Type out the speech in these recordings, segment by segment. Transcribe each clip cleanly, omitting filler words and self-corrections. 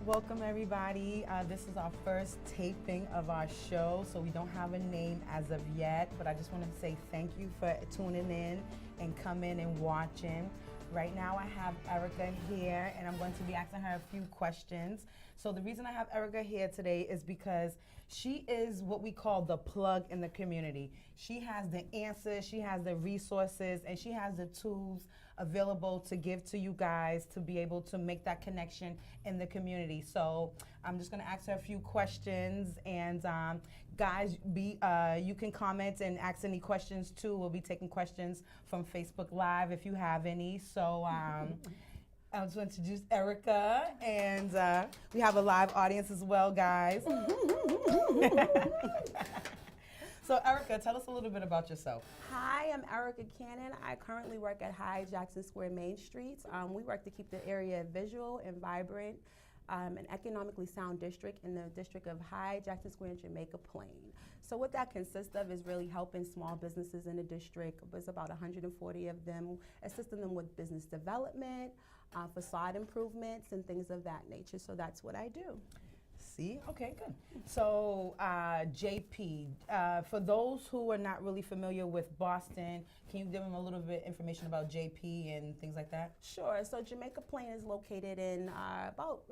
Welcome, everybody. This is our first taping of our show, so we don't have a name as of yet, but I just want to say thank you for tuning in and coming and watching. Right now, I have Erica here, and I'm going to be asking her a few questions. So the reason I have Erica here today is because she is what we call the plug in the community. She has the answers, she has the resources, and she has the tools available to give to you guys to be able to make that connection in the community. So I'm just going to ask her a few questions, and guys, you can comment and ask any questions too. We'll be taking questions from Facebook Live if you have any. So I just want to introduce Erica, and we have a live audience as well, guys. So Erica, tell us a little bit about yourself. Hi, I'm Erica Cannon. I currently work at High Jackson Square Main Street. We work to keep the area visual and vibrant, an economically sound district in the district of High Jackson Square and Jamaica Plain. So what that consists of is really helping small businesses in the district. There's about 140 of them, assisting them with business development, facade improvements, and things of that nature. So that's what I do. See? Okay, good. So, JP, for those who are not really familiar with Boston, can you give them a little bit information about JP and things like that? Sure. So Jamaica Plain is located in about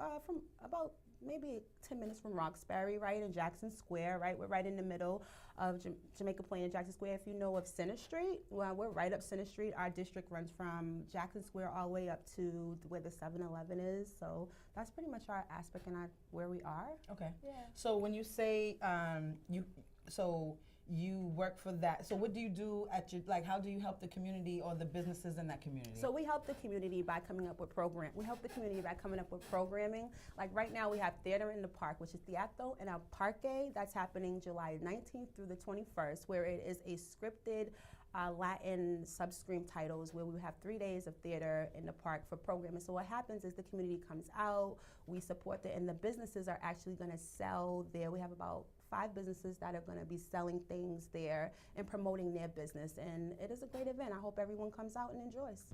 maybe 10 minutes from Roxbury, right in Jackson Square, right? We're right in the middle of Jamaica Plain and Jackson Square. If you know of Center Street, well, we're right up Center Street. Our district runs from Jackson Square all the way up to where the 7-Eleven is. So that's pretty much our aspect and where we are. Okay. Yeah. So when you say you work for that. So what do you do at your, like, how do you help the community or the businesses in that community? So we help the community by coming up with programming. Like right now we have Theater in the Park, which is Teatro in El Parque. That's happening July 19th through the 21st, where it is a scripted Latin sub-scream titles where we have 3 days of theater in the park for programming. So what happens is the community comes out, we support and the businesses are actually going to sell there. We have about 5 businesses that are going to be selling things there and promoting their business, and it is a great event. I hope everyone comes out and enjoys.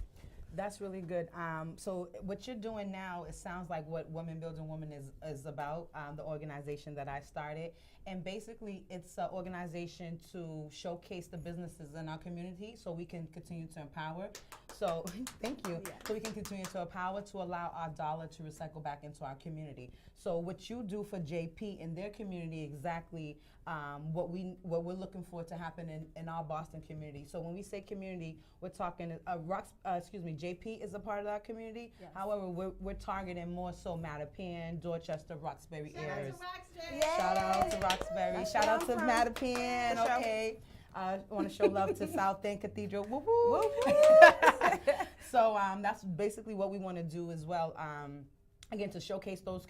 That's really good. So what you're doing now, it sounds like what Women Building Women is about, the organization that I started. And basically, it's an organization to showcase the businesses in our community so we can continue to empower. So, thank you. Yeah. So we can continue to empower to allow our dollar to recycle back into our community. So what you do for JP in their community, exactly what we're looking for to happen in our Boston community. So when we say community, we're talking JP is a part of our community. Yes. However, we're targeting more so Mattapan, Dorchester, Roxbury areas. Shout out to Roxbury. Shout out to Mattapan. Okay. I want to show love to South End Cathedral. Woo woo. So that's basically what we want to do as well. Again, to showcase those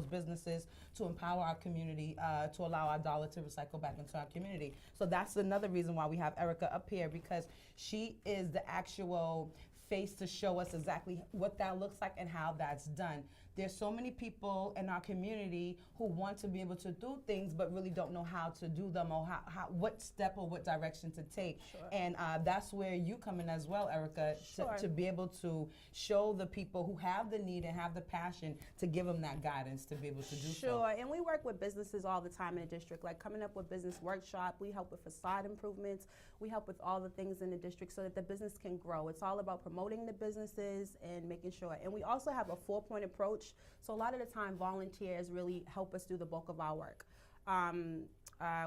businesses, to empower our community, to allow our dollar to recycle back into our community. So that's another reason why we have Erica up here, because she is the actual face to show us exactly what that looks like and how that's done. There's so many people in our community who want to be able to do things but really don't know how to do them or what step or what direction to take. Sure. And that's where you come in as well, Erica, sure. to be able to show the people who have the need and have the passion to give them that guidance to be able to do so. Sure, and we work with businesses all the time in the district, like coming up with business workshop. We help with facade improvements. We help with all the things in the district so that the business can grow. It's all about promoting the businesses and making sure. And we also have a 4-point approach. So a lot of the time, volunteers really help us do the bulk of our work.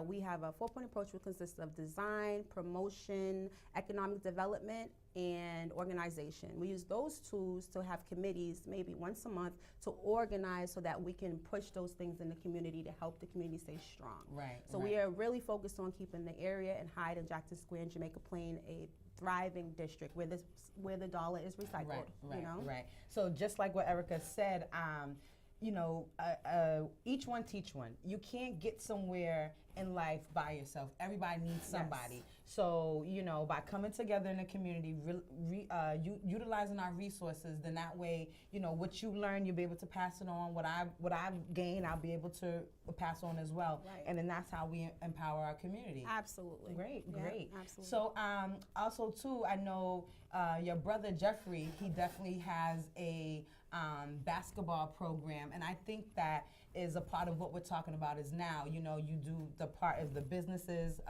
We have a 4-point approach which consists of design, promotion, economic development, and organization. We use those tools to have committees maybe once a month to organize so that we can push those things in the community to help the community stay strong. Right. So we are really focused on keeping the area and Hyde and Jackson Square and Jamaica Plain a thriving district where the dollar is recycled. Right. You know? Right. So just like what Erica said, each one teach one. You can't get somewhere in life by yourself. Everybody needs somebody. Yes. So, by coming together in a community, utilizing our resources, then that way, what you learn, you'll be able to pass it on. What I've gained, I'll be able to pass on as well. Right. And then that's how we empower our community. Absolutely. Great. Absolutely. So, also too, I know your brother Jeffrey, he definitely has a basketball program, and I think that is a part of what we're talking about is now, you know, you do the part of the businesses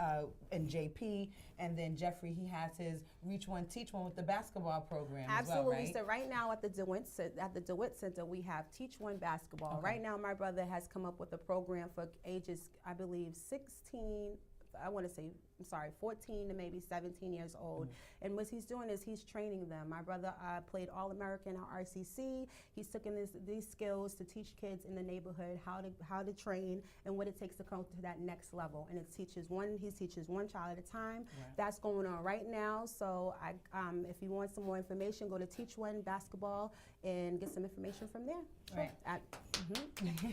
in JP, and then Jeffrey, he has his Reach One, Teach One with the basketball program Absolutely. as well, right? So right now at the DeWitt Center, we have Teach One Basketball. Okay. Right now, my brother has come up with a program for ages, I believe, 14 to maybe 17 years old. And what he's doing is he's training them. My brother played All-American at RCC. He's taking these skills to teach kids in the neighborhood how to train and what it takes to come to that next level. And he teaches one child at a time. Right. That's going on right now. So if you want some more information, go to Teach One Basketball and get some information from there. Right.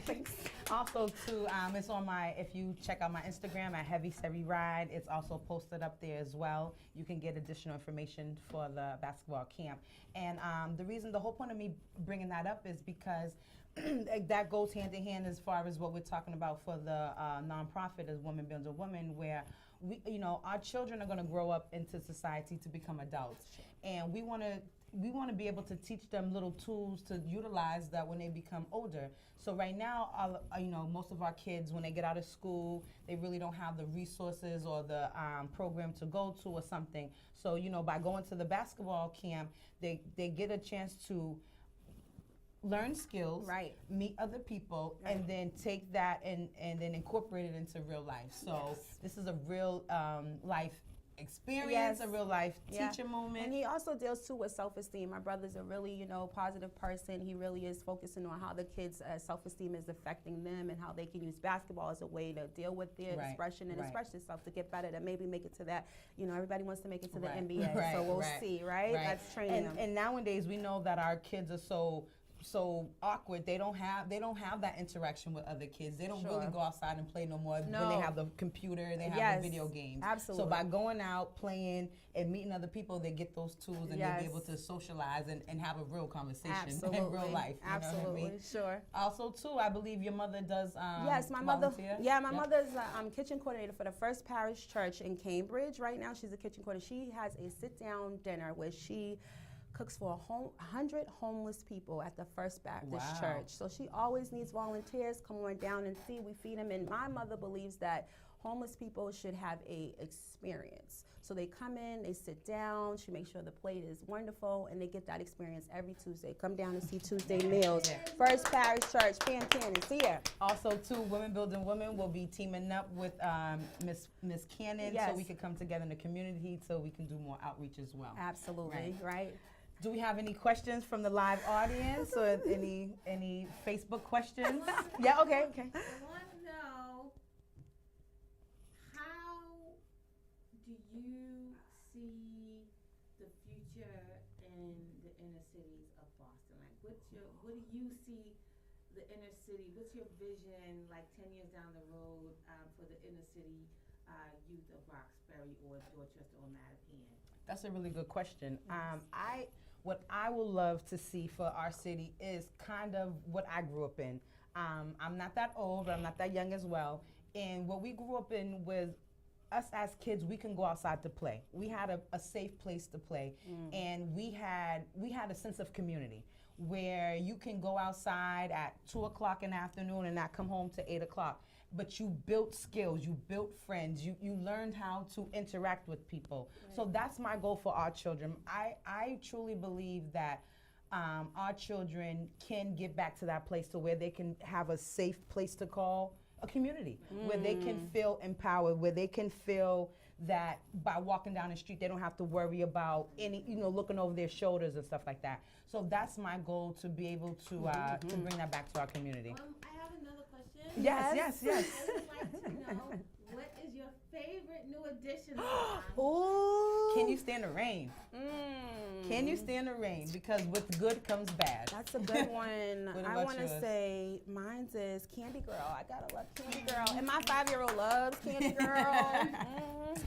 Thanks. Also, too, it's on if you check out my Instagram at Heavy Seri Ride, it's also posted up there as well. You can get additional information for the basketball camp. And the whole point of me bringing that up is because that goes hand in hand as far as what we're talking about for the nonprofit as Women Build a Woman, where our children are going to grow up into society to become adults, and we want to be able to teach them little tools to utilize that when they become older. So right now, most of our kids, when they get out of school, they really don't have the resources or the program to go to or something. So, by going to the basketball camp, they get a chance to learn skills, right, meet other people, right, and then take that and then incorporate it into real life. So this is a real life experience, a real life teacher moment. And he also deals too with self-esteem. My brother's a really, positive person. He really is focusing on how the kids' self-esteem is affecting them and how they can use basketball as a way to deal with their expression and express themselves to get better, to maybe make it to that, everybody wants to make it to the NBA. So we'll see, right? That's training them. And nowadays we know that our kids are so awkward. They don't have that interaction with other kids. They don't really go outside and play no more when they have the computer, they have the video games. Absolutely. So by going out, playing, and meeting other people, they get those tools and they'll be able to socialize and have a real conversation in real life. You Absolutely. know what I mean? Sure. Also, too, I believe your mother does yes, my volunteer. mother. Yeah, my mother's kitchen coordinator for the First Parish Church in Cambridge. Right now, she's a kitchen coordinator. She has a sit-down dinner where she cooks for 100 homeless people at the First Baptist Church. So she always needs volunteers. Come on down and see. We feed them. And my mother believes that homeless people should have a experience. So they come in, they sit down, she makes sure the plate is wonderful, and they get that experience every Tuesday. Come down and see Tuesday Meals. First Parish Church, Pam Cannon, see ya. Also, too, Women Building Women will be teaming up with Miss Cannon, so we can come together in the community, so we can do more outreach as well. Absolutely, right. Do we have any questions from the live audience or any Facebook questions? Yeah, okay. I want to know, how do you see the future in the inner cities of Boston? Like, what do you see the inner city? What's your vision, like 10 years down the road, for the inner city youth of Roxbury or Dorchester or Mattapan? That's a really good question. What I would love to see for our city is kind of what I grew up in. I'm not that old, but I'm not that young as well. And what we grew up in was us as kids, we can go outside to play. We had a safe place to play, and we had a sense of community where you can go outside at 2 o'clock in the afternoon and not come home to 8 o'clock. But you built skills, you built friends, you learned how to interact with people. Right. So that's my goal for our children. I truly believe that our children can get back to that place to where they can have a safe place to call a community, where they can feel empowered, where they can feel that by walking down the street, they don't have to worry about looking over their shoulders and stuff like that. So that's my goal, to be able to bring that back to our community. I have another question. Yes. I would like to know, what is your favorite new addition song? Ooh. Can you stand the rain? Can you stand the rain? Because with good comes bad. That's a good one. I want to yours? say mine's is Candy Girl. I gotta love Candy Girl. And my 5-year-old loves Candy Girl.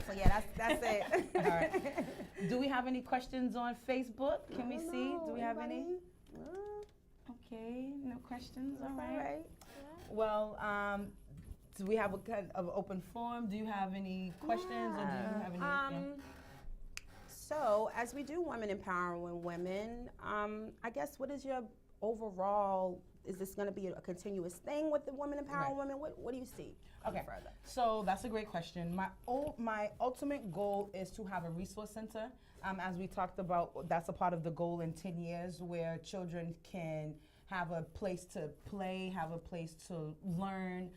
So yeah, that's it. All right. Do we have any questions on Facebook? Can we see? Do we have any? Okay, no questions. All right. Well, do we have a kind of open forum? Do you have any questions, or do you have any? So, as we do Women Empowering Women, I guess, what is your overall, is this going to be a continuous thing with the Women Empowering Women? What do you see Okay. further? So that's a great question. My ultimate goal is to have a resource center. As we talked about, that's a part of the goal in 10 years where children can have a place to play, have a place to learn,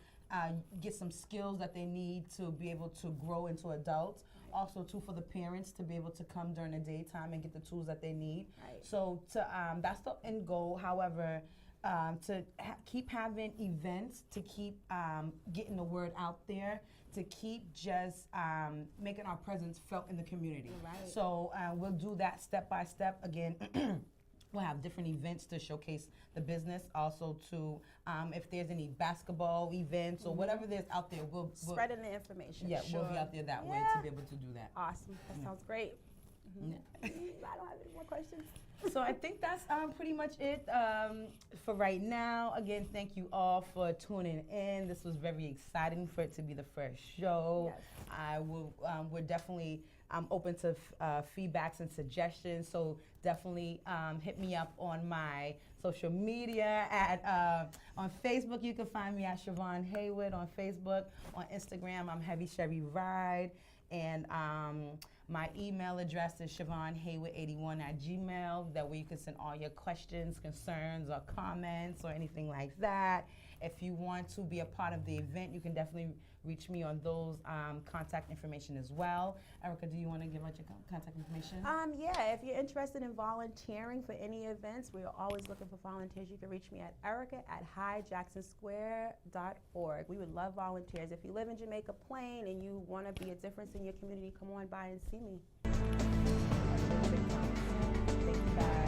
get some skills that they need to be able to grow into adults. Also, too, for the parents to be able to come during the daytime and get the tools that they need. Right. So that's the end goal. However, keep having events, to keep getting the word out there, to keep just making our presence felt in the community. Right. So we'll do that step by step. Again, we'll have different events to showcase the business. Also, to if there's any basketball events or whatever there's out there, we'll Spreading the information. yeah, Sure. we'll be out there that way Yeah. to be able to do that. Awesome. That sounds great. Yeah. I don't have any more questions. So I think that's pretty much it for right now. Again, thank you all for tuning in. This was very exciting for it to be the first show. Yes. I will. We're definitely open to feedbacks and suggestions. So definitely hit me up on my social media on Facebook. You can find me at Chevyonne Heywood on Facebook. On Instagram, I'm Heavy Chevy Ride. And my email address is ChevyonneHeywood81@gmail. That way you can send all your questions, concerns, or comments, or anything like that. If you want to be a part of the event, you can definitely reach me on those contact information as well. Erica, do you want to give out your contact information? Yeah, if you're interested in volunteering for any events, we are always looking for volunteers. You can reach me at erica@highjacksonsquare.org. We would love volunteers. If you live in Jamaica Plain and you want to be a difference in your community, come on by and see me. Thank you, guys.